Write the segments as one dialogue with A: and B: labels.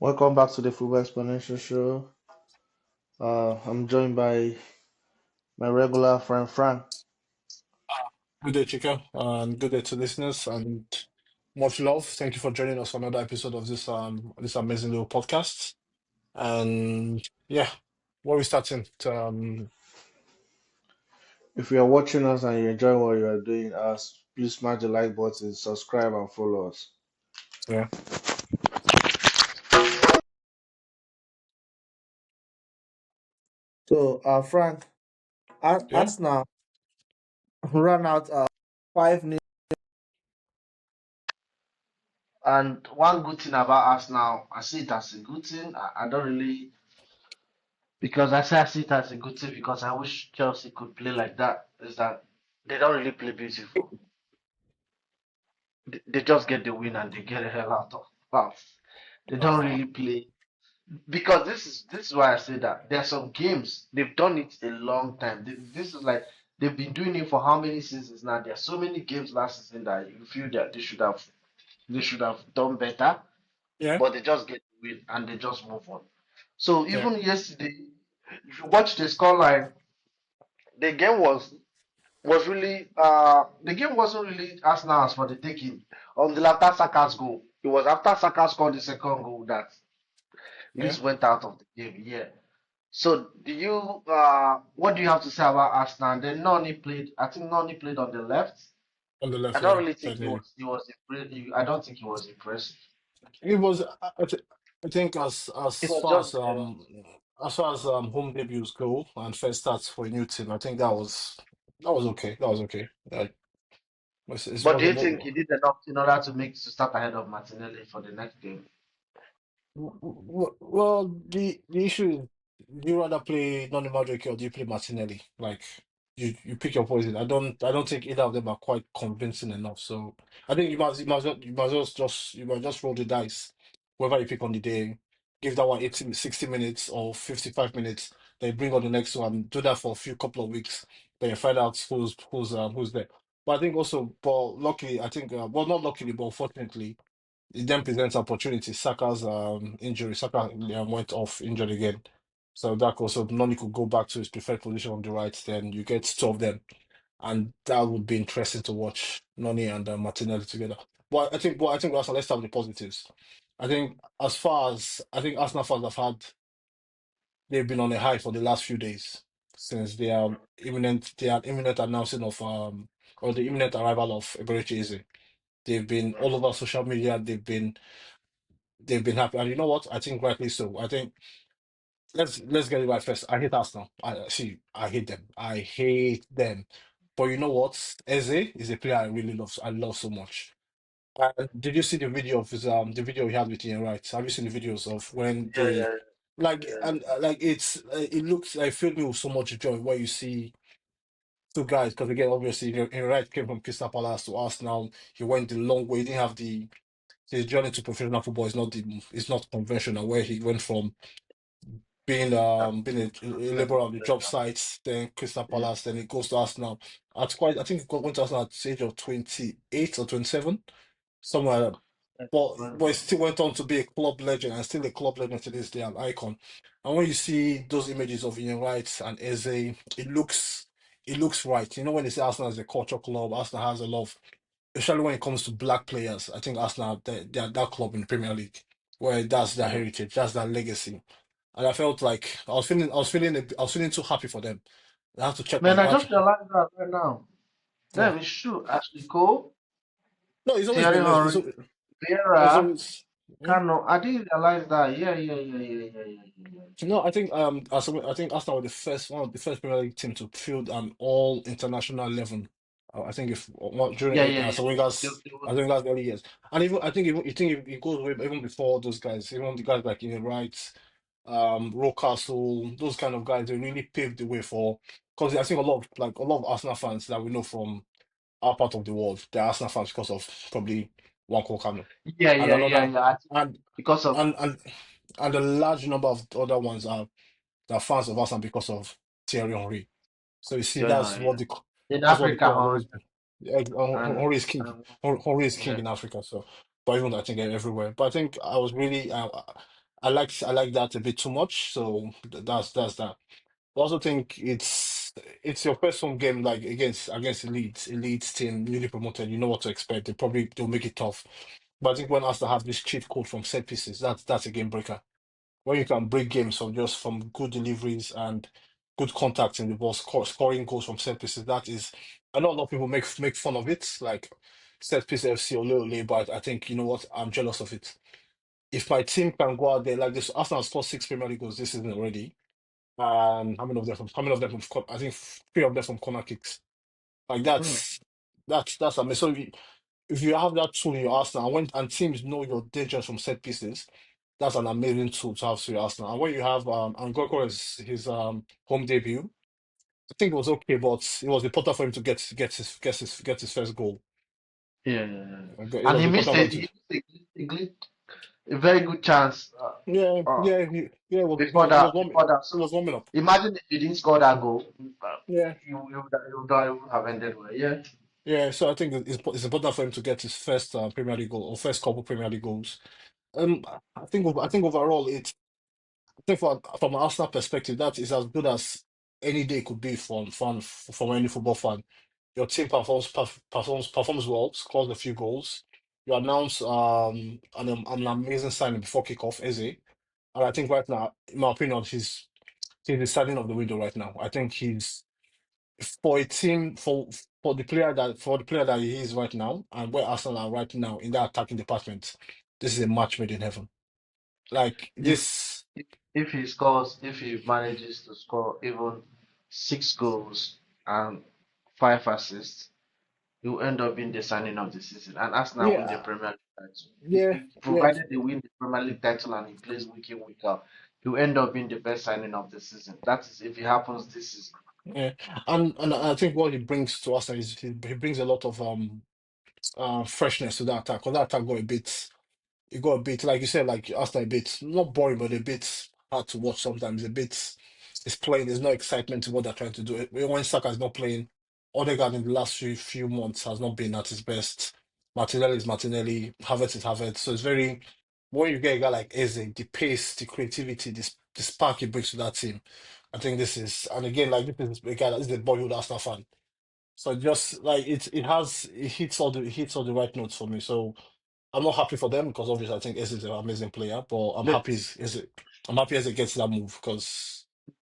A: Welcome back to the Football Exponential Show. I'm joined by my regular friend Frank.
B: Good day, Chica, and good day to listeners, and much love. Thank you for joining us for another episode of this amazing little podcast. And yeah, where we starting?
A: If you are watching us and you enjoy what you are doing, please smash the like button, subscribe, and follow us.
B: Yeah,
A: So, Frank,
B: yeah,
A: Arsenal ran out 5-0. And one good thing about Arsenal, I see it as a good thing. I don't really, because I see it as a good thing because I wish Chelsea could play like that. Is that they don't really play beautiful. They just get the win and they get the hell out of fast. They don't
B: uh,
A: really play because this is why I say that there are some games they've done it a long time. This is like they've been doing it for how many seasons now? There are so many games last season that you feel that they should have done better,
B: yeah,
A: but they just get the win and they just move on. So
B: yeah.
A: even yesterday, if you watch the scoreline, the game was really the game wasn't really Arsenal's for the taking until after Saka's goal. It was after Saka scored the second goal that
B: Yeah.
A: Leeds went out of the game. Yeah. So what do you have to say about Arsenal? Then Noni played. I think Noni played on the left.
B: On the
A: I
B: left,
A: don't
B: yeah,
A: really think
B: played here.
A: he was I don't think he was impressive.
B: It was. I think
A: It
B: as
A: was
B: far
A: just there.
B: as far as home debuts go and first starts for a new team, I think that was okay. That was okay. It
A: But do you
B: wasn't.
A: think he did enough in order to start ahead of Martinelli for the next game?
B: Well, the issue is, do you rather play Noni Madueke or do you play Martinelli? Like you pick your poison. I don't think either of them are quite convincing enough. So I think you might just roll the dice. Whoever you pick on the day, give that one 80, 60 minutes or 55 minutes. Then you bring on the next one. Do that for a few couple of weeks. Then you find out who's there. But I think also, but luckily, I think well, not luckily, but unfortunately. It then presents opportunity. Saka's injury, Saka went off injured again. So that also Noni could go back to his preferred position on the right. Then you get two of them, and that would be interesting to watch Noni and Martinelli together. But I think also let's start with the positives. I think as far as I think Arsenal fans they've been on a high for the last few days since they are imminent announcing of or the imminent arrival of Eberechi Eze. They've been all over social media. They've been happy, and you know what? I think rightly so. I think let's get it right first. I hate Arsenal. I hate them. I hate them. But you know what? Eze is a player I really love. I love so much. And did you see the video of the video he had with Ian Wright? Have you seen the videos of when
A: Yeah,
B: they
A: yeah,
B: like
A: yeah.
B: and like it looks like filled me with so much joy where you see two guys because again obviously Ian Wright came from Crystal Palace to Arsenal. He went the long way. He didn't have the his journey to professional football is not conventional where he went from being a
A: Level
B: laborer on the job
A: player.
B: sites, then Crystal
A: Yeah,
B: Palace, then he goes to Arsenal. I think he went to Arsenal at the age of 28 or 27, somewhere like that.
A: that's
B: But he
A: incredible.
B: still went on to be a club legend and still a club legend to this day, an icon. And when you see those images of Ian Wright and Eze, it looks right. You know, when they say Arsenal is a culture club, Arsenal has a lot of, especially when it comes to black players. I think Arsenal, they are that club in the Premier League where that's their
A: Mm.
B: heritage, that's their legacy. And I felt like I was feeling too happy for them. I had to check my,
A: Man, I
B: I had
A: just
B: to,
A: realized that right now.
B: yeah.
A: Damn, it's true. Ashley Cole,
B: No, it's always
A: Thierry
B: been
A: Henry,
B: it's
A: Vieira,
B: always. Yeah.
A: Kano. I didn't realize that. Yeah, yeah, yeah, yeah, yeah, yeah, yeah.
B: No, I think Arsenal were the first one of the first Premier League team to field an all international 11. I think if
A: Yeah,
B: during
A: yeah, yeah.
B: Arsene Wenger's early years, and even I think even you think it goes way even before those guys, even the guys like Ian Wright, Rocastle, those kind of guys, they really paved the way for because I think a lot of Arsenal fans that we know from our part of the world, they're Arsenal fans because of probably one Kano
A: Yeah,
B: and
A: yeah, yeah,
B: another
A: yeah. I think
B: and
A: because of
B: and and and a large number of other ones are they're fans of Arsenal because of Thierry Henry. So you see,
A: Thierry Henry. Yeah. In
B: that's what the
A: Africa,
B: club has
A: Henry
B: always been. Yeah,
A: and
B: Henry is king. Henry is king
A: yeah.
B: in Africa. So, but even I think everywhere. But I think I was really, I like that a bit too much. So that's that. I also think it's your first home game like against Leeds team newly promoted. You know what to expect. They'll make it tough. But I think when Arsenal have this cheat code from set pieces, that's a game breaker. When you can break games from good deliveries and good contacts in the ball, scoring goals from set pieces, that is. I know a lot of people make fun of it, like set piece FC or Ole, but I think you know what, I'm jealous of it. If my team can go out there like this, Arsenal scored 6 Premier League goals this season already. I think three of them from corner kicks. Like
A: Hmm.
B: that's amazing. So if you have that tool in your arsenal, and teams know you're dangerous from set pieces, that's an amazing tool to have to your arsenal. And when you have and Gyokeres his home debut, I think it was okay, but it was important for him to get his first goal.
A: Yeah, yeah, yeah.
B: It
A: And
B: was important for him to.
A: a very good chance
B: Yeah,
A: uh,
B: yeah, yeah.
A: before that.
B: He
A: So
B: was warming up.
A: imagine if you didn't score that goal,
B: Yeah.
A: you would have ended well. Yeah.
B: Yeah, so I think it's important for him to get his first Premier League goal or first couple Premier League goals. I think overall I think from an Arsenal perspective that is as good as any day could be from any football fan. Your team performs well, scores a few goals. You announce an amazing signing before kickoff, Eze, and I think right now, in my opinion, he's the starting of the window right now. I think he's for a team for the player that he is right now and where Arsenal are right now in that attacking department, this is a match made in heaven. Like
A: If
B: this,
A: if he manages to score even 6 goals and 5 assists, he will end up being the signing of the season. And Arsenal win the
B: yeah,
A: Premier League title.
B: yeah, yeah,
A: Provided they win the Premier League title and he plays week in, week out, he will end up being the best signing of the season. That is if it happens this season.
B: yeah. And I think what he brings to Arsenal is he brings a lot of freshness to that attack. Because that attack got a bit. It got a bit, like you said, like Arsenal a bit not boring, but a bit hard to watch sometimes. A bit, it's plain. There's no excitement to what they're trying to do. When Saka is not playing, Odegaard in the last few months has not been at his best. Martinelli is Martinelli. Havertz is Havertz. So it's very when you get a guy like Eze, the pace, the creativity, the spark he brings to that team. I think this is, and again, like this is a guy that is a boyhood Arsenal fan. So just like it hits all the right notes for me. So. I'm not happy for them because obviously I think Eze is an amazing player, but
A: The,
B: I'm happy as it gets that move because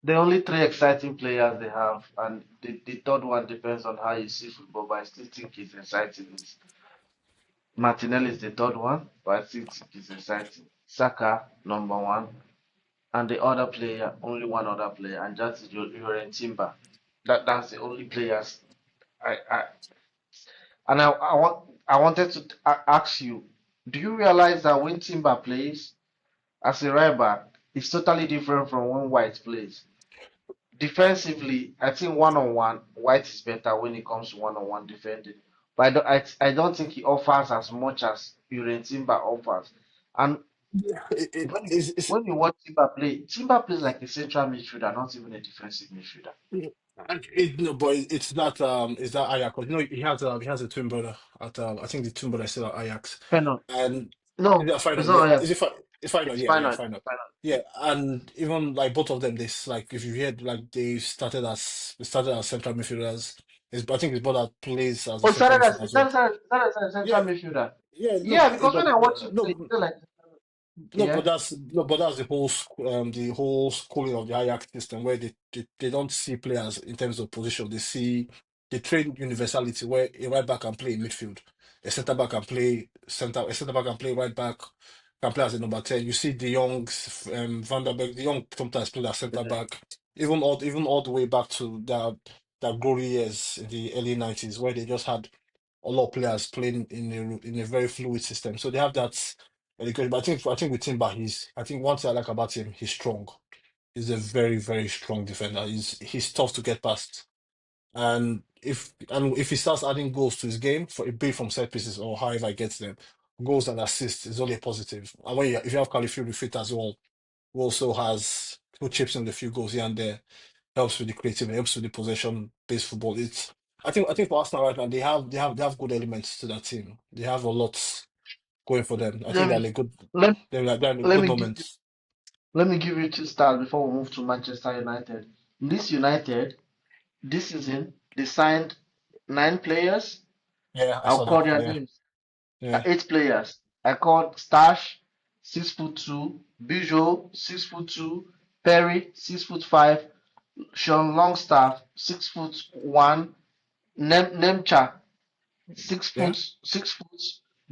A: the only three exciting players they have, and the third one depends on how you see football, but I still think it's exciting. Is Martinelli is the third one, but I still think it's exciting. Saka, number one, and the other player, only one other player, and just you're in Timber. That's the only players I and I wanted to ask you, do you realize that when Timber plays as a right back, it's totally different from when White plays? Defensively, I think one on one, White is better when it comes to one on one defending. But I don't think he offers as much as Timber offers. And
B: yeah,
A: when you,
B: it's
A: when you watch Timber plays like a central midfielder, not even a defensive midfielder.
B: no, but it's that Ajax. 'Cause, he has a twin brother at I think the twin brother is still at Ajax,
A: Fernand.
B: and is
A: No,
B: it a final?
A: it's
B: Yeah,
A: not Ajax.
B: is it it's final?
A: It's
B: Yeah,
A: final.
B: final.
A: Final.
B: Yeah, and even like both of them, this like if you hear like they started as central midfielders. I think his brother plays as a
A: Oh,
B: central
A: started as
B: midfielder as well.
A: started as
B: Yeah,
A: central midfielder.
B: yeah,
A: Yeah, because when I watch him play,
B: no,
A: he play like
B: no, but
A: yeah.
B: that's the whole schooling of the Ajax system where they don't see players in terms of position. They train universality where a right back can play in midfield, a centre back can play right back, can play as a number 10. You see De Jong's Van der Beek, De Jong sometimes play as centre
A: Yeah.
B: back, even all the way back to their glory years in the early 90s where they just had a lot of players playing in a very fluid system. So they have that education. But I think with Timber, I think one thing I like about him, he's strong. He's a very, very strong defender. He's tough to get past. And if he starts adding goals to his game, for be it from set pieces or however he gets them, goals and assists is only a positive. And if you have Califury fit as well, who also has who chips in a few goals here and there, helps with the creativity, helps with the possession based football. I think for Arsenal right now they have good elements to that team. They have a lot going for them. I think
A: Let
B: they're
A: me
B: in a good
A: let
B: they're in a
A: let
B: good
A: me give you
B: moment.
A: Let me give you two stats before we move to Manchester United. Leeds United this season they signed 9 players.
B: Yeah, I
A: I'll
B: saw
A: call
B: that.
A: their
B: Yeah,
A: names.
B: yeah,
A: 8 players. I called Stash, 6'2", Bijo, 6'2", Perry, 6'5", Sean Longstaff, 6'1", Nemcha, six
B: yeah.
A: foot 6 foot,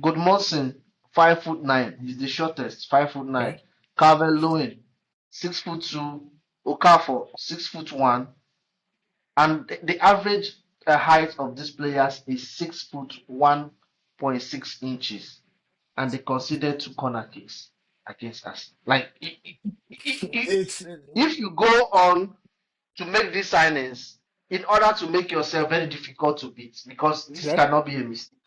A: Goodmanson, 5'9", he's the shortest, 5'9",
B: Okay,
A: Calvin Lewin, 6'2", Okafor, 6'1", and the average height of these players is 6 foot 1.6 inches, and they considered 2 corner kicks against us. Like
B: it's
A: if you go on to make these signings in order to make yourself very difficult to beat, because this
B: yeah,
A: cannot be a mistake.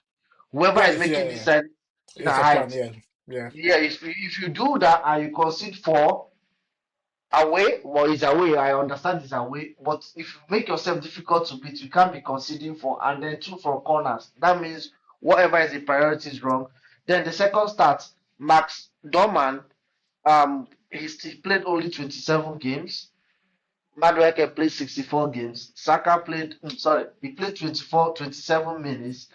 A: Whoever
B: yeah,
A: is
B: it's yeah,
A: making this
B: yeah.
A: signing in a
B: It's a plan.
A: height,
B: Yeah, yeah,
A: yeah, if you do that and you concede 4 away, well, it's away. I understand it's away, but if you make yourself difficult to beat, you can't be conceding 4 and then 2 from corners. That means whatever is the priority is wrong. Then the second start, Max Dowman, he played only 27 games. Madueke played 64 games. Saka played, he played 27 minutes.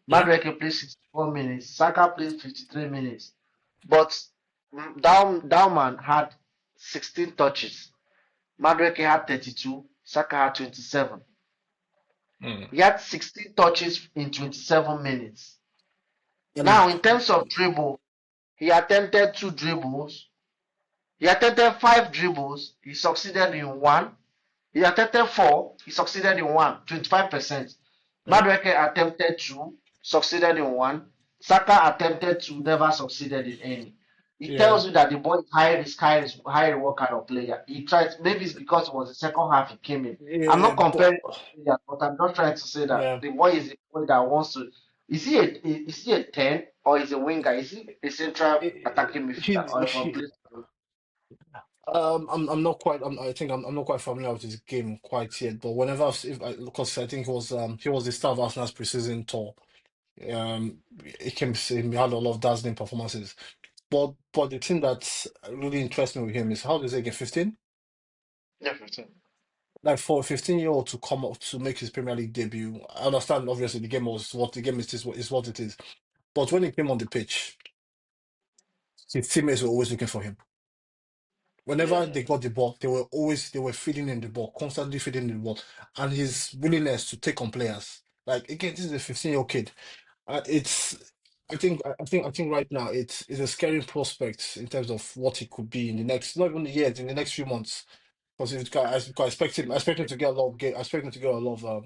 B: yeah.
A: Madueke played 64 minutes. Saka played 53 minutes. But Dowman had 16 touches. Madueke had 32. Saka had 27.
B: Mm.
A: He had 16 touches in 27 minutes.
B: And
A: Now, in terms of dribble, he attempted 2 dribbles. He attempted 5 dribbles. He succeeded in one. He attempted 4, he succeeded in one, 25%.
B: yeah,
A: Madueke attempted 2, succeeded in one. Saka attempted 2, never succeeded in any. It
B: yeah,
A: tells you that the boy is high reward kind of player. He tried, maybe it's because it was the second half he came in. I'm
B: yeah,
A: not
B: but
A: comparing players, but I'm just trying to say that
B: yeah.
A: the boy is a boy that wants to. Is he a 10 or is he a winger? Is he a central attacking midfielder or if he
B: He,
A: plays?
B: I'm not quite. I think I'm not quite familiar with his game quite yet. But whenever because I think he was the star of Arsenal's preseason tour. He came. He had a lot of dazzling performances. But the thing that's really interesting with him is how does he get 15?
A: Yeah, 15.
B: Like for a 15-year-old to come up to make his Premier League debut, I understand obviously the game is what it is. But when he came on the pitch, his teammates were always looking for him. Whenever
A: Yeah.
B: they got the ball, they were feeding in the ball, constantly feeding in the ball, and his willingness to take on players. Like again, this is a 15-year-old kid. It's I think right now it's a scary prospect in terms of what he could be in the next not even years in the next few months. Because I expect him to get a lot of I expect him to get a lot of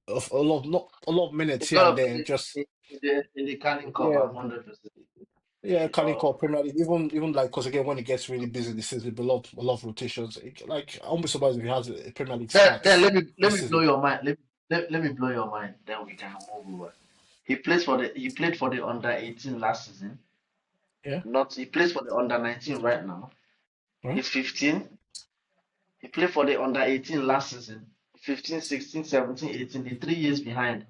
B: a lot not a lot of minutes
A: It's
B: here and
A: gonna
B: there and
A: play
B: just
A: in the Carling Cup.
B: yeah
A: I'm 100%.
B: yeah Carling
A: Sure.
B: Cup Premier League even like because again when it gets really busy this season a lot of rotations like I won't be surprised if he has a Premier League
A: Then
B: starts
A: let
B: this
A: me blow
B: season.
A: your mind. Let me blow your mind. Then we can move over. He played for the under 18 last season.
B: Yeah,
A: Not he plays for the under 19 right now.
B: right.
A: He's 15. He played for the under 18 last season. 15, 16, 17, 18. The 3 years behind.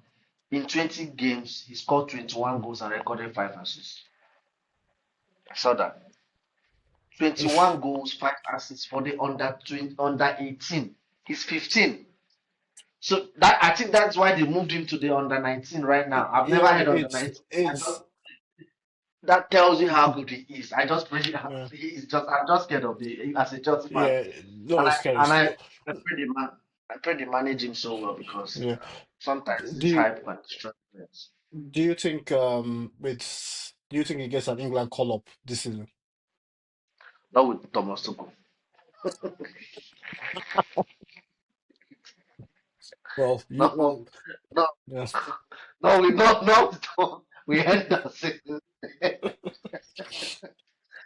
A: In 20 games, he scored 21 goals and recorded 5 assists. I saw that. 21 goals, 5 assists for the under 18. He's 15. So that I think that's why they moved him to the under 19 right now. I've never
B: Yeah,
A: heard under 19.
B: it's
A: That tells you how good he is. I just pray
B: yeah
A: I'm just scared of the as a Chelsea fan.
B: yeah no
A: And
B: it's
A: I
B: scary.
A: and I pray I pray they manage him so well because
B: Yeah.
A: sometimes
B: Do
A: this
B: you
A: hype can destroy players.
B: do you think do you think he gets an England call up this season?
A: Not with Thomas Tuchel.
B: Well, you
A: No,
B: well
A: no,
B: yeah.
A: no, we not we end that season.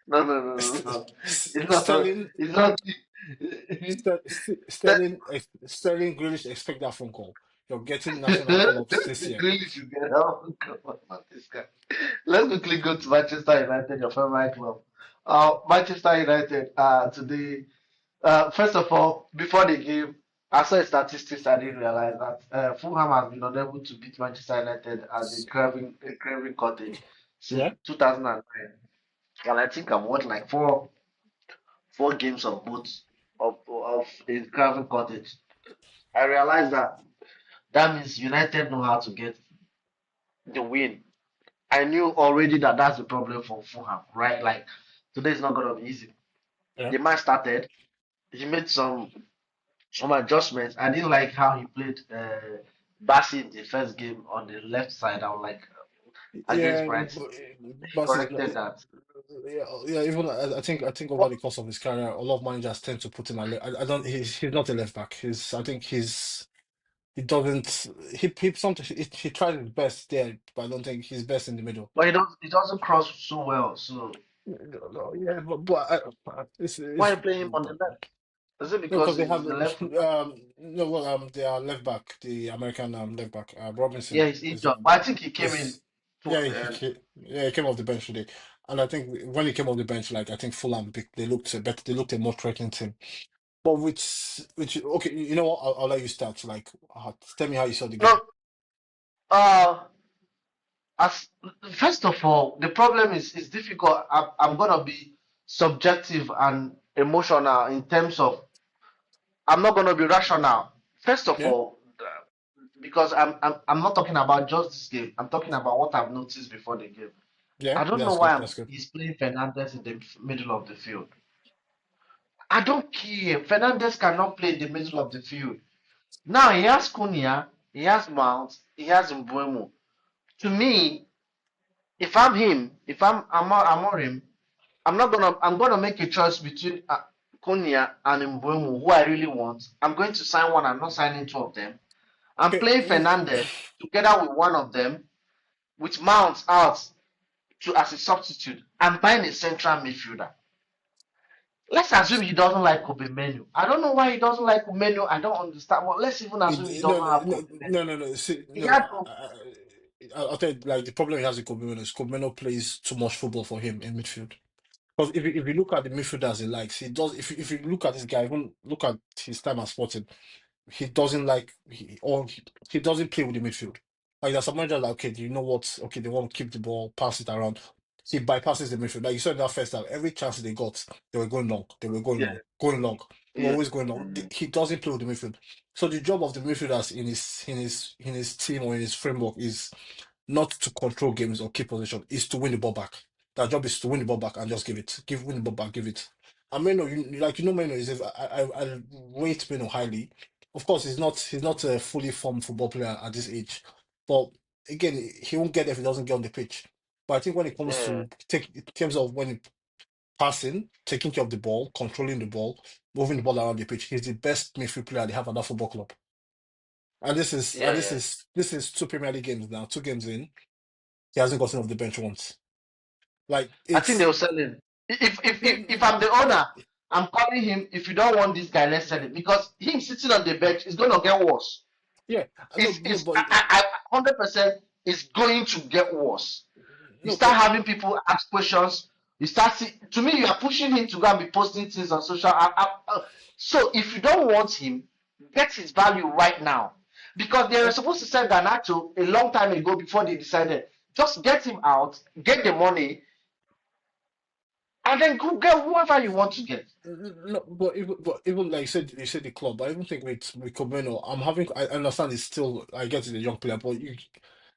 A: No, no, no, no, no. It's not.
B: Sterling,
A: It's not.
B: Sterling Grealish expect that phone call. You're getting national call-ups this year.
A: Grealish should get out. Come on, man, this guy. Let's quickly go to Manchester United, your favorite club. Manchester United. Today. First of all, before the game, I saw statistics. I didn't realize that Fulham has been unable to beat Manchester United at the Craven Cottage since
B: Yeah,
A: 2009, and I think I'm what like 4 games of both of in Craven Cottage, I realized that that means United know how to get the win. I knew already that that's the problem for Fulham, right? Like today is not gonna be easy.
B: Yeah.
A: The man started, he made some adjustments. I didn't like how he played Bassi in the first game on the left side. I was like against
B: Yeah,
A: Brighton. He
B: but it's not,
A: corrected that.
B: yeah, yeah. Even I think over
A: But,
B: the course of his career, a lot of managers tend to put him at I don't. He's not a left back. I think he doesn't. He sometimes he tried his best there, but I don't think he's best in the middle.
A: but he doesn't cross so well. So
B: No, yeah,
A: why are
B: it's
A: you playing him on the left? Is it
B: no,
A: because
B: because they
A: he's
B: have
A: the left foot?
B: no, well, they are left back, the American left back,
A: Yeah,
B: Robinson
A: he's
B: is
A: injured. But I think he came in
B: is yeah,
A: towards the end.
B: yeah, he came off the bench today, and I think when he came off the bench, like I think Fulham they looked a better, they looked a more threatening team. But which okay, you know what? I'll let you start. Like, tell me how you saw the game.
A: No, uh, as first of all, the problem is difficult. I'm gonna be subjective and emotional in terms of I'm not gonna be rational. First of
B: Yeah,
A: all, because I'm not talking about just this game. I'm talking about what I've noticed before the game.
B: yeah,
A: I don't know
B: that's
A: why
B: good. That's good.
A: he's playing Fernandes in the middle of the field. I don't care. Fernandes cannot play in the middle of the field. Now he has Cunha, he has Mount, he has Mbeumo. To me, if I'm him, if I'm I'm gonna make a choice between Cunha and Mbeumo, who I really want. I'm going to sign one. I'm not signing two of them. I'm
B: Okay,
A: playing Fernandez together with one of them, with Mount out to as a substitute. I'm buying a central midfielder. Let's assume he doesn't like Kobe Menu. I don't know why he doesn't like Menu. I don't understand. But let's even assume he
B: No,
A: doesn't have
B: no,
A: Kobe Menu.
B: no, no, no. See,
A: He
B: no.
A: had
B: I'll tell you, like the problem he has with Kobe is Kobe plays too much football for him in midfield. Because if you look at the midfielders he likes, he does. If you look at this guy, even look at his time at Sporting, he doesn't like he doesn't play with the midfield. Like there's some managers like, okay, do you know what? Okay, they want to keep the ball, pass it around. He bypasses the midfield. Like you saw in that first half, every chance they got, they were going long. They were going
A: yeah,
B: long, going long. They were
A: yeah,
B: always going long. He doesn't play with the midfield. So the job of the midfielders in his team or in his framework is not to control games or keep possession, is to win the ball back. Their job is to win the ball back and just win the ball back, give it. And Meno, Meno is I rate Meno highly. Of course, he's not a fully formed football player at this age, but again, he won't get there if he doesn't get on the pitch. But I think when it comes
A: yeah,
B: to take in terms of when passing, taking care of the ball, controlling the ball, moving the ball around the pitch, he's the best midfield player they have at that football club. And this is and
A: yeah,
B: this
A: yeah.
B: is this is two Premier League games now, 2 games in. He hasn't gotten off the bench once. Like
A: I think
B: it's
A: they'll sell him.
B: no,
A: If I'm the owner, I'm calling him. If you don't want this guy, let's sell him because him sitting on the bench is going to get worse.
B: yeah, no, no,
A: It's
B: but
A: 100% is going to get worse. You
B: no,
A: start
B: but
A: having people ask questions. You start see, to me, you are pushing him to go and be posting things on social. So if you don't want him, get his value right now, because they were
B: uh,
A: supposed to sell Garnacho a long time ago before they decided. Just get him out, get the money, and then go get whoever you want to get.
B: no, but even like you said the club. I even think with Comeno, I understand it's still I get it's a young player, but you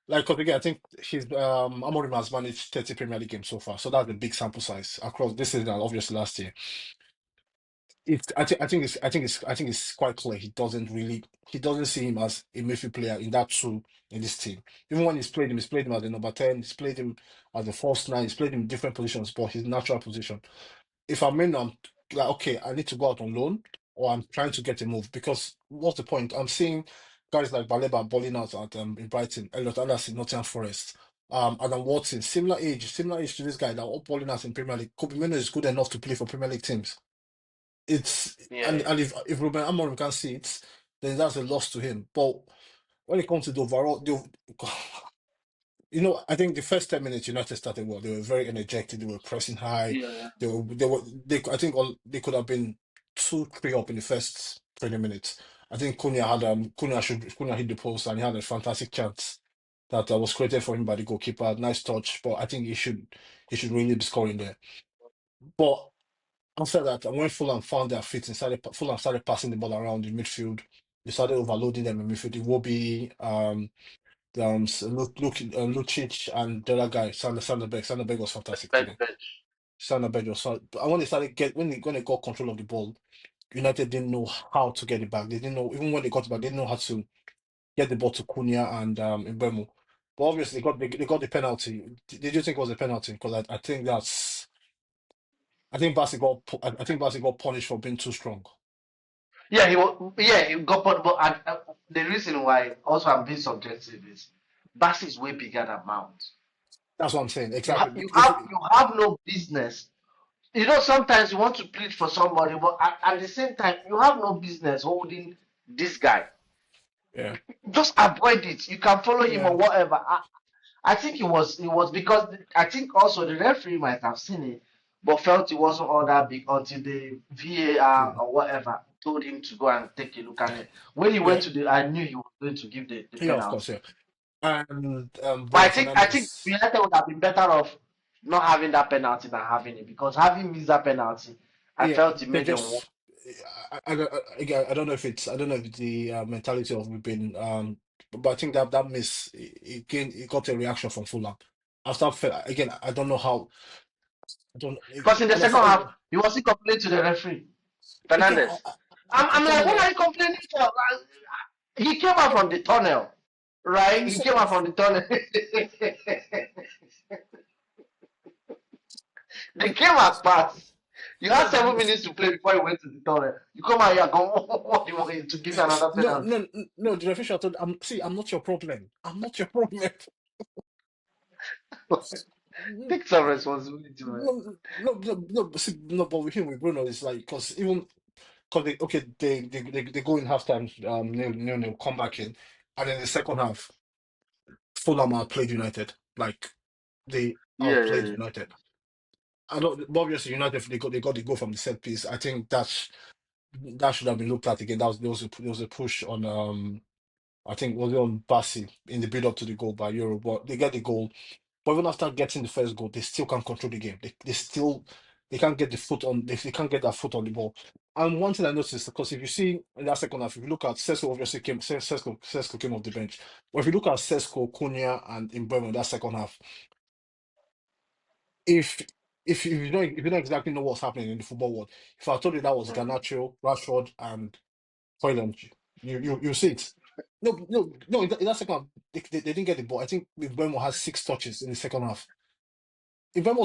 B: like 'cause again, I think he's Amorim has managed 30 Premier League games so far, so that's a big sample size across this season and obviously last year. I think it's quite clear he doesn't see him as a midfield player in that two in this team. Even when he's played him as the number 10, he's played him as the false nine, he's played him in different positions, but his natural position. If I'm in, I'm like, okay, I need to go out on loan, or I'm trying to get a move because what's the point? I'm seeing guys like Baleba balling out at in Brighton, Elliot Anderson, Nottingham Forest, Adam Watson, similar age to this guy that are all balling out in Premier League. Kobe Mino is good enough to play for Premier League teams. It's
A: Yeah,
B: and if Ruben Amorim can see it, then that's a loss to him. But when it comes to the overall, I think the first 10 minutes United started well. They were very energetic. They were pressing high.
A: yeah,
B: I think they could have been 2-3 up in the first 20 minutes. I think Cunha hit the post and he had a fantastic chance that was created for him by the goalkeeper. Nice touch, but I think he should really be scoring there. But After that, and when Fulham found their feet and Fulham started passing the ball around in midfield, they started overloading them in midfield. Iwobi, Lucic, and the other guy, Sanderberg. Sanderberg was fantastic today.
A: Bench.
B: Sanderberg was. And when they started when they got control of the ball, United didn't know how to get it back. They didn't know even when they got it back, they didn't know how to get the ball to Cunha and Mbeumo. But obviously, they got the penalty. Did you think it was a penalty? Because I think that's I think Basi got punished for being too strong.
A: Yeah, he was. Yeah, he got but the reason why also I'm being subjective is Bassi is way bigger than Mount.
B: That's what I'm saying.
A: You
B: Exactly.
A: have you have you have no business. You know, sometimes you want to plead for somebody, but at the same time, you have no business holding this guy.
B: Yeah,
A: Just avoid it. You can follow him
B: yeah,
A: or whatever. I think it was because I think also the referee might have seen it, but felt it wasn't all that big until the VAR
B: true.
A: or whatever told him to go and take a look at it. When he went
B: Yeah,
A: to I knew he was going to give the
B: yeah, of course,
A: penalty.
B: yeah. And
A: But
B: Bruno
A: I think
B: Fernandes.
A: United would have been better off not having that penalty than having it because having missed that penalty, I
B: Yeah,
A: felt it
B: they
A: made them work.
B: just. I don't know if it's the mentality of we've been but I think that miss it got a reaction from Fulham. Again, I don't know how. I don't
A: Because in the
B: and I
A: second
B: thought
A: half, he was still complaining to the referee,
B: again.
A: Fernandes.
B: I
A: I'm
B: don't know
A: like, what
B: why.
A: are you complaining for? Like, he came out from the tunnel, right?
B: In the
A: He came
B: second,
A: out from the tunnel. They came as pass. You had
B: no,
A: 7 minutes to play before you went to the tunnel. You come out here, go, what do you want to give you another
B: no,
A: penalty?
B: no, no. The referee told, I'm not your problem. I'm not your problem.
A: Take some responsibility, man.
B: No. But with him, with Bruno, it's like because even because they go in halftime, nil, come back in, and then the second half, Fulham outplayed United, like they
A: Yeah, yeah,
B: outplayed
A: yeah.
B: United. I don't obviously United they got the goal from the set piece. I think that should have been looked at again. There was a push on I think was it on Bassi in the build up to the goal by Euro, but they get the goal. But even after getting the first goal, they still can't control the game. They can't get the foot on they can't get their foot on the ball. And one thing I noticed, because if you see in that second half, if you look at Sesko obviously Sesko came off the bench. But if you look at Sesko, Cunha, and Mbeumo in that second half, if if you don't exactly know what's happening in the football world, if I told you that was
A: Mhm.
B: Garnacho, Rashford, and Hoyland, you see it. No. In that second half, they didn't get the ball. I think Mbeumo has 6 touches in the second half. Looked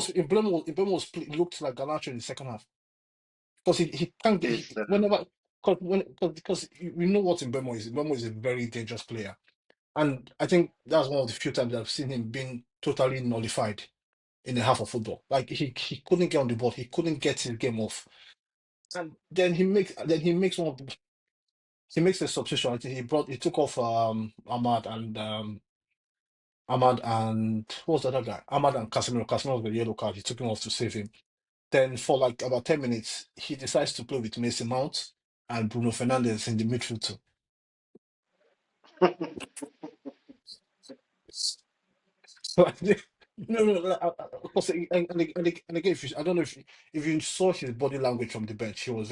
B: like Garnacho in the second half because he can't get
A: It's,
B: whenever because you know what Mbeumo is. Mbeumo is a very dangerous player, and I think that's one of the few times I've seen him being totally nullified in the half of football. Like he couldn't get on the ball, he couldn't get his game off, and then he makes he makes a substitution. I think he took off Ahmad and what was the other guy? Ahmad and Casemiro. Casemiro was the yellow card. He took him off to save him. Then for like about 10 minutes, he decides to play with Mason Mount and Bruno Fernandes in the midfield too. So I think, no, of course, and again, I don't know if you saw his body language from the bench, he was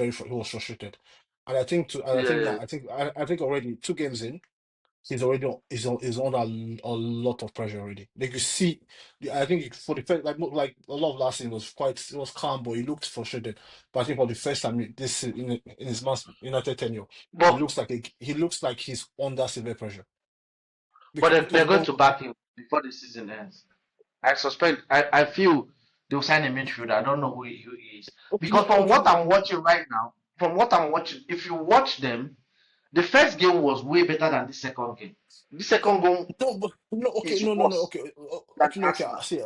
B: frustrated, and I
A: yeah,
B: think
A: yeah.
B: that I think already 2 games in, he's under a lot of pressure already. Like you see, I think for the first like a lot of last season it was calm, but he looked frustrated. But I think for the first time this in his United tenure,
A: But
B: he looks like he's under severe pressure
A: but they're
B: because
A: going to back him before the season ends. I suspect. I feel they'll sign a midfielder. I don't know who he is
B: okay,
A: because
B: no,
A: from
B: okay,
A: what
B: no,
A: I'm watching right now, from what I'm watching, if you watch them, the first game was way better than the second game. The second game
B: no, no, okay,
A: is
B: no,
A: worse
B: okay,
A: than
B: okay, no, okay.
A: Arsenal.
B: See,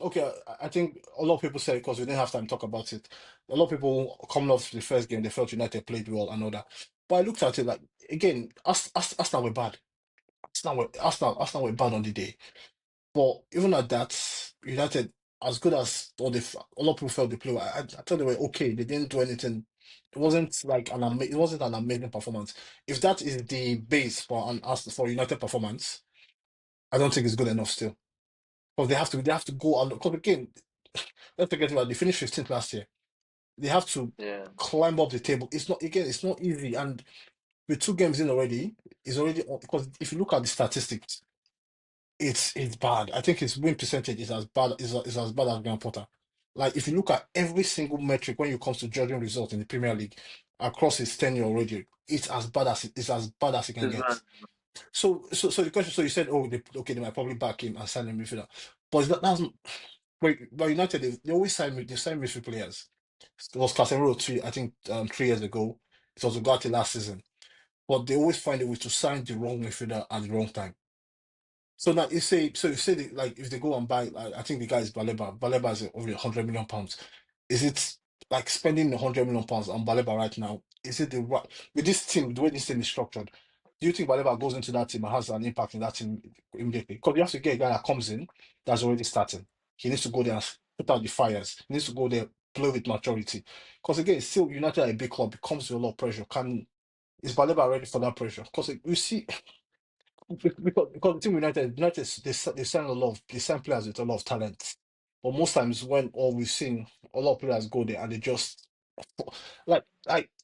B: okay. I think a lot of people say because we didn't have time to talk about it. A lot of people coming off the first game, they felt United played well and all that. But I looked at it like again, Arsenal were bad. Arsenal were bad on the day. But even at that, United, as good as a lot of people felt they played, I thought they were okay. They didn't do anything. It wasn't an amazing performance. If that is the base for United performance, I don't think it's good enough still. Because they have to go and because again, let's forget about they finished 15th last year. They have to
A: Yeah.
B: climb up the table. It's not again, it's not easy. And with 2 games in already, it's already because if you look at the statistics, it's bad. I think his win percentage is as bad is as bad as Graham Potter. Like if you look at every single metric when it comes to judging results in the Premier League across his tenure already, it's as bad as it can
A: This
B: get.
A: man.
B: So the question, so you said, oh, okay, they might probably back him and sign him midfielder, but that's but United they always sign midfield players. It was Casemiro I think 3 years ago. It was Ugarte last season, but they always find a way to sign the wrong midfielder at the wrong time. So now you say like if they go and buy, like, I think the guy is Baleba. Baleba is over £100 million. Is it like spending £100 million on Baleba right now? Is it the right with this team, the way this team is structured? Do you think Baleba goes into that team and has an impact in that team immediately? Because you have to get a guy that comes in that's already starting. He needs to go there and put out the fires. He needs to go there, play with maturity. Because again, it's still United are a big club. It comes with a lot of pressure. Can is Baleba ready for that pressure? Because we see because the team United they sign they sign players with a lot of talent, but most times when all we've seen a lot of players go there and they just like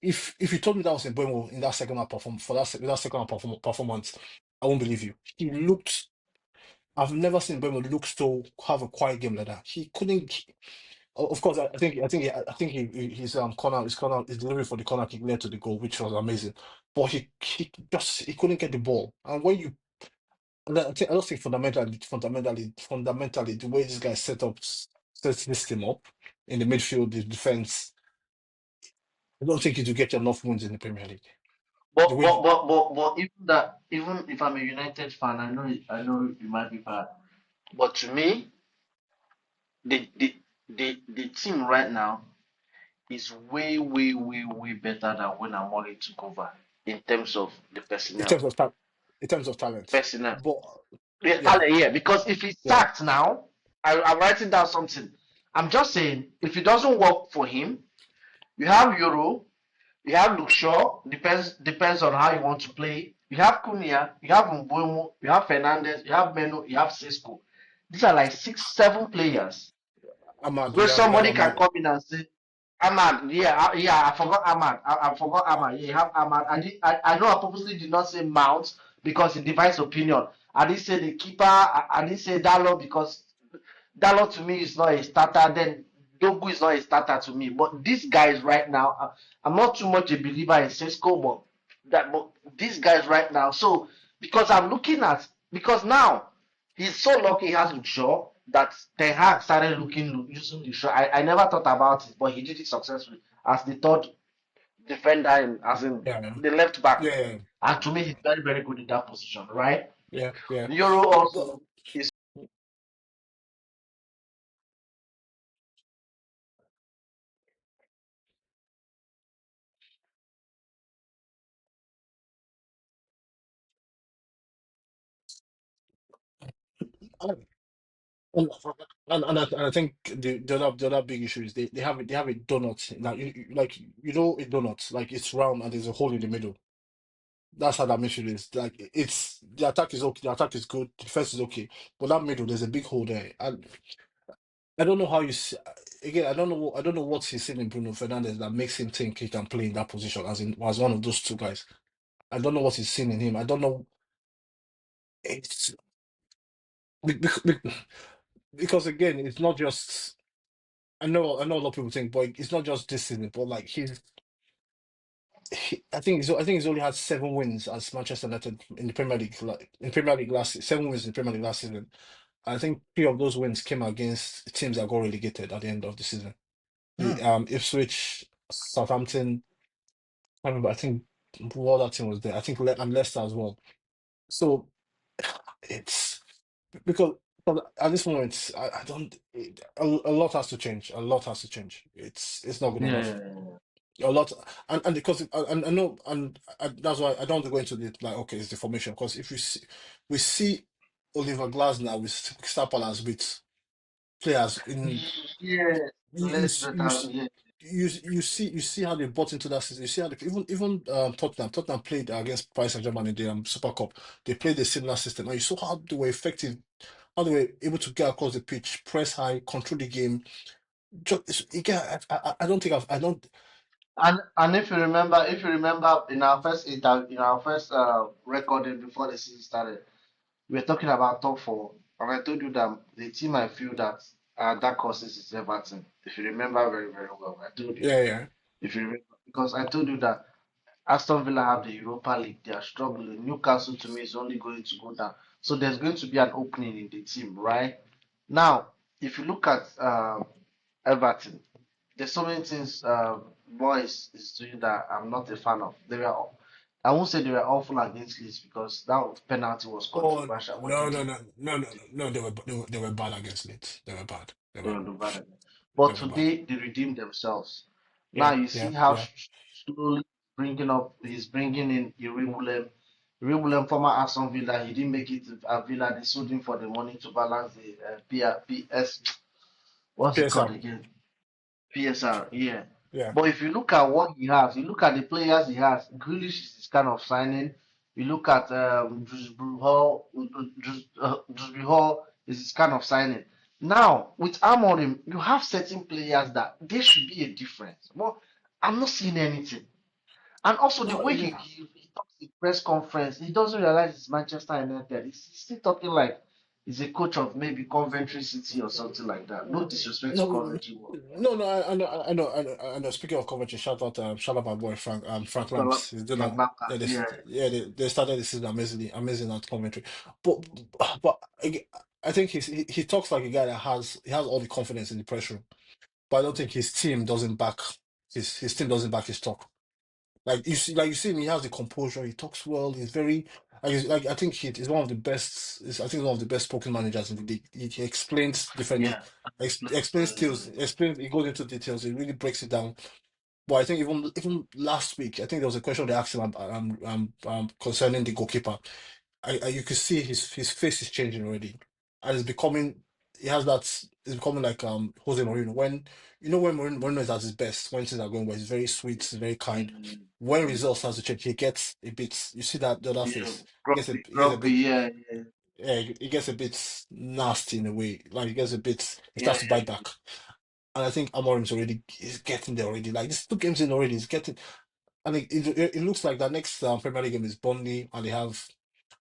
B: if you told me that was in Mbeumo in that second half that second half performance, I won't believe you. He looked. I've never seen Mbeumo look so have a quiet game like that. He couldn't. Of course, his delivery for the corner kick led to the goal, which was amazing. But he couldn't get the ball, and when you I don't think fundamentally, the way this guy sets this team up in the midfield, the defense, I don't think he will get enough wins in the Premier League. The way,
A: But even that, even if I'm a United fan, I know you might be bad, but to me, the the the team right now is way better than when Amori took over in terms of the
B: in
A: personnel.
B: terms of in terms of talent,
A: Personnel.
B: but
A: The
B: yeah,
A: talent, yeah. Because if he's
B: yeah,
A: sacked now, I'm writing down something. I'm just saying, if it doesn't work for him, you have Euro, you have Luke Shaw, depends on how you want to play. You have Cunha, you have Mbeumo, you have Fernandes, you have Meno, you have Cisco. These are like 6, 7 players
B: Ahmad,
A: where
B: you have
A: somebody can
B: Ahmad.
A: come in and say, Ahmad, yeah, yeah, I forgot Ahmad. I forgot Ahmad. Yeah, you have Ahmad. I know I purposely did not say Mount because it divides opinion. I didn't say the keeper. I didn't say Dallo because Dallo to me is not a starter. Then Dogu is not a starter to me. But these guys right now, I'm not too much a believer in Cisco, but these guys right now. So because I'm looking at because now he's so lucky he has Luke Shaw that Ten Hag started using Luke Shaw. I never thought about it, but he did it successfully as the third defender, as in
B: Yeah, man.
A: the left back.
B: Yeah, yeah,
A: And to me, he's very good in that position, right?
B: yeah, yeah.
A: Euro
B: But,
A: also is
B: and, and I think the other big issue is they have a donut now like a donut like it's round and there's a hole in the middle. That's how that midfield is. Like it's the attack is okay, the attack is good, the defense is okay, but that middle there's a big hole there. And I don't know how you see, again. I don't know what he's seen in Bruno Fernandes that makes him think he can play in that position as one of those two guys. I don't know what he's seen in him. I don't know. It's because again, it's not just. I know a lot of people think, but it's not just this season. But like I think he's only had 7 wins as Manchester United in the Premier League. Like in Premier League 7 wins in the Premier League last season. I think 3 of those wins came against teams that got relegated at the end of the season. The
A: hmm,
B: Ipswich, Southampton. I remember. I think what other team was there. I think and Leicester as well. So it's because at this moment, I don't. A lot has to change. A lot has to change. It's not good
A: yeah,
B: enough.
A: yeah, yeah.
B: A lot, and because and I know, and that's why I don't want to go into the like. Okay, it's the formation because if we see Oliver Glasner with Star Palace with players in
A: Yeah,
B: you you
A: less
B: s- you
A: better.
B: s-
A: Yeah.
B: you see how they bought into that season. You see how even Tottenham played against Paris Saint-Germain in the Super Cup. They played a similar system, and you saw how they were effective, how they were able to get across the pitch, press high, control the game. just again, I don't think I don't.
A: And if you remember in our first recording before the season started, we were talking about top four, and I told you that the team I feel that that causes is Everton. If you remember very very well, I told you.
B: Yeah, yeah.
A: If you remember, because I told you that Aston Villa have the Europa League, they are struggling. Newcastle to me is only going to go down, so there's going to be an opening in the team, right? Now, if you look at Everton, there's so many things boys is doing that I'm not a fan of. I won't say they were awful against Leeds because that penalty was
B: Oh
A: controversial. What
B: no,
A: did
B: no,
A: you
B: no, no, no, no! They were bad against Leeds. They were bad.
A: they were bad.
B: They
A: But
B: were bad.
A: today they redeemed themselves. Now
B: Yeah,
A: you
B: yeah,
A: see how
B: yeah.
A: slowly he's bringing in Irregular. Irregular, former Aston Villa, he didn't make it to Villa. They sold him for the money to balance the PS. What's it called
B: PSR.
A: again? PSR, yeah.
B: Yeah.
A: But if you look at what he has, you look at the players he has, Grealish is his kind of signing. You look at Drewsbury Hall is his kind of signing. Now, with Amorim, you have certain players that there should be a difference. But I'm not seeing anything. And also the
B: No,
A: way he talks in press conference, he doesn't realize it's Manchester United. He's still talking like he's a coach of maybe Coventry City or something like that. No disrespect to
B: no,
A: Coventry.
B: no. I know. Speaking of Coventry, shout out my boy Frank
A: Frank
B: Lamps. He's doing a,
A: Lampard,
B: yeah,
A: yeah,
B: they started the season amazing at Coventry, but but I think he talks like a guy that has all the confidence in the press room, but I don't think his team doesn't back his talk. Like you see him, he has the composure. He talks well. He's very like I think he's one of the best. I think he's one of the best spoken managers in the league. He explains differently,
A: yeah.
B: explains skills, explains. He goes into details. He really breaks it down. But I think even last week, I think there was a question they asked him concerning the goalkeeper. You could see his face is changing already, and it's becoming. He has that. It's becoming like Jose Mourinho. When when Mourinho is at his best, when things are going well, he's very sweet, he's very kind.
A: Mm,
B: When results start to change, he gets a bit. You see that the other
A: yeah,
B: face.
A: grumpy,
B: He gets a
A: grumpy,
B: bit.
A: yeah, yeah,
B: Yeah, he gets a bit nasty in a way. Like he gets a bit. He
A: yeah,
B: starts to bite back, and I think Amorim's already is getting there already. Like this 2 games in already, he's getting. And it looks like the next Premier League game is Burnley, and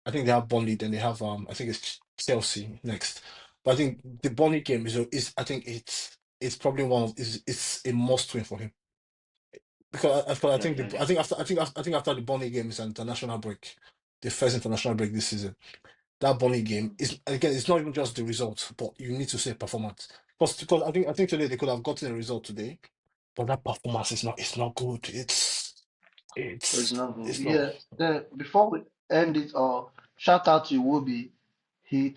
B: I think they have Burnley, then they have I think it's Chelsea next. But I think the Burnley game is I think it's probably one of is it's a must win for him because I
A: yeah,
B: think
A: yeah, yeah.
B: I think after the Burnley game is an international break, the first international break this season. That Burnley game is again it's not even just the result, but you need to say performance because I think today they could have gotten a result today, but that performance is not it's not good.
A: It's not good.
B: It's not.
A: Yeah. Then before we end it, shout out to Iwobi. He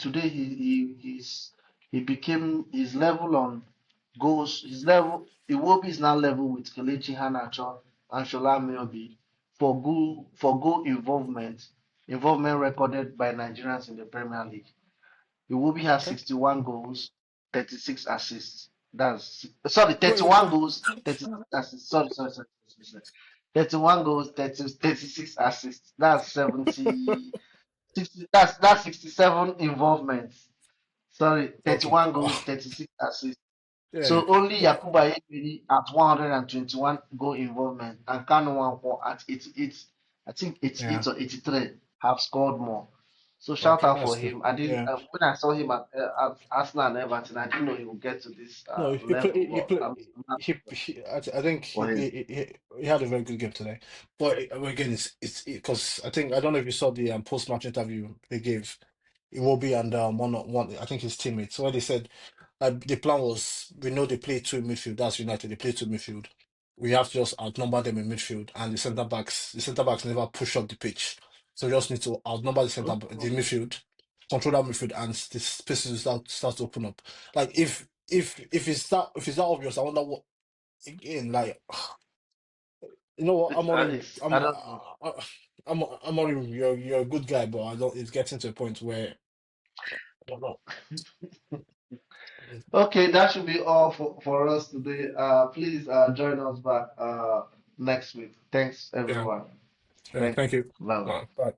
A: became his level on goals. His level Iwobi is now level with Kelechi Iheanacho and Shola Ameobi for goal involvement recorded by Nigerians in the Premier League. Iwobi has
B: Okay.
A: 61 goals, 36 assists. That's sorry,
B: Wait,
A: 31 goals, 36 assists. Sorry. 31 goals, 36 assists. That's 60, that's 67 involvements. Sorry,
B: okay.
A: 31 goals,
B: Oh,
A: 36 assists.
B: yeah,
A: So only
B: but
A: Yakuba Yekini at 121 goal involvement and Kanu Nwankwo at 88, I think
B: yeah.
A: 88 or 83 have scored more. So shout
B: Okay,
A: out
B: that's
A: for
B: good.
A: him. I didn't
B: Yeah.
A: when I saw him at Arsenal and Everton, I didn't know he would get to this
B: No,
A: level.
B: he
A: But
B: play,
A: I'm happy
B: I think
A: for him.
B: he had a very good game today. But again, it's because I think I don't know if you saw the post match interview they gave Iwobi and one I think his teammates. So what they said, the plan was we know they play two in midfield. That's United. They play two midfield. We have to just outnumber them in midfield, and the center backs never push up the pitch. So we just need to outnumber the
A: Oh,
B: midfield, control that midfield, and the spaces will start to open up. Like if it's that obvious, I wonder what again. Like you know what,
A: I don't know.
B: Amorim, you're a good guy, but I don't. It's getting to a point where I don't know.
A: Okay, that should be all for us today. Please join us back next week. Thanks
B: Yeah,
A: everyone.
B: yeah.
A: Thank
B: Thank
A: you.
B: you.
A: Bye bye.
B: Bye.